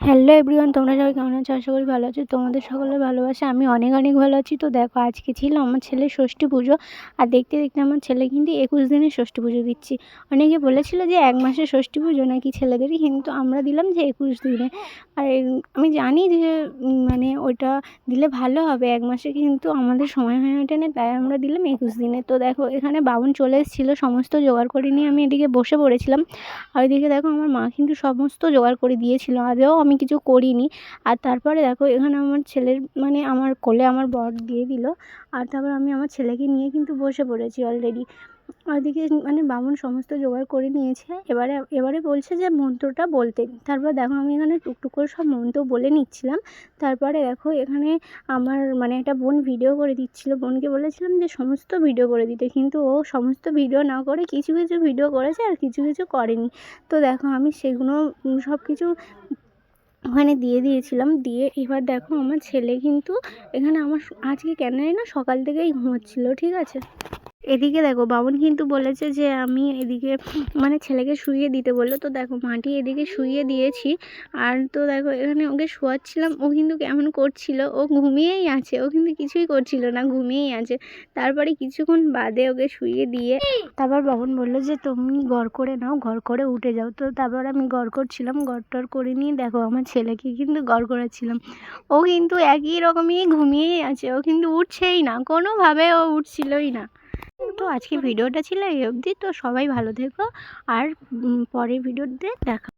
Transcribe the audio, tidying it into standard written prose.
Hello everyone, তোমরা সবাই কেমন আছো? আশা করি ভালো আছো। তোমাদের সকলের ভালোবাসা আমি অনেক অনেক ভালো আছি। তো দেখো, আজকে ছিল আমার ছেলের ষষ্ঠী পুজো। আর দেখতে দেখতে আমার ছেলে কিন্তু 21 দিনের ষষ্ঠী পুজো দিচ্ছি। অনেকে বলেছিল যে 1 মাসের ষষ্ঠী পুজো নাকি ছেলেদেরই, কিন্তু আমরা দিলাম যে 21 দিনে। আর আমি জানি যে মানে ওইটা দিলে ভালো হবে। 1 মাসে কিন্তু আমাদের সময় হয়ে ওঠে না, তাই আমরা দিলাম 21 দিনে। তো দেখো, এখানে বাবুন চলে এসেছিলো, সমস্ত জোগাড় করে নিয়ে আমি এদিকে বসে পড়েছিলাম। আর ওইদিকে দেখো, আমার মা কিন্তু সমস্ত জোগাড় করে দিয়েছিল, আদৌ আমি কিছু করিনি। আর তারপরে দেখো, এখানে আমার ছেলের মানে আমার কোলে আমার বর দিয়ে দিল। আর তারপর আমি আমার ছেলেকে নিয়ে কিন্তু বসে পড়েছি অলরেডি। ওইদিকে মানে বামুন সমস্ত জোগাড় করে নিয়েছে। এবারে বলছে যে মন্ত্রটা বলতে। তারপর দেখো, আমি এখানে টুকটুক করে সব মন্ত্র বলে নিচ্ছিলাম। তারপরে দেখো, এখানে আমার মানে একটা বোন ভিডিও করে দিচ্ছিলো। বোনকে বলেছিলাম যে সমস্ত ভিডিও করে দিতে, কিন্তু ও সমস্ত ভিডিও না করে কিছু কিছু ভিডিও করেছে আর কিছু কিছু করেনি। তো দেখো, আমি সেগুলো সব কিছু ওখানে দিয়ে দিয়েছিলাম। দিয়ে এবার দেখো, আমার ছেলে কিন্তু এখানে আমার আজকে কেন জানি না সকাল থেকেই ঘুমোচ্ছিল, ঠিক আছে। এদিকে দেখো, বাবুন কিন্তু বলেছে যে আমি এদিকে মানে ছেলেকে শুইয়ে দিতে বললো। তো দেখো, মাটি এদিকে শুইয়ে দিয়েছি। আর তো দেখো, এখানে ওকে শোয়াচ্ছিলাম, ও কিন্তু কেমন করছিল, ও ঘুমিয়েই আছে, ও কিন্তু কিছুই করছিল না, ঘুমিয়েই আছে। তারপরে কিছুক্ষণ বাদে ওকে শুইয়ে দিয়ে তারপর বাবুন বললো যে তুমি ঘর করে নাও, ঘর করে উঠে যাও। তো তারপর আমি ঘর করছিলাম, ঘর করে নিয়ে দেখো আমার ছেলেকে কিন্তু ঘর করাচ্ছিলাম। ও কিন্তু একই রকমই ঘুমিয়েই আছে, ও কিন্তু উঠছেই না, কোনোভাবে ও উঠছিলই না। তো আজকে ভিডিওটা ছিল এই অবধি। তো সবাই ভালো থেকো, আর পরের ভিডিওতে দেখা।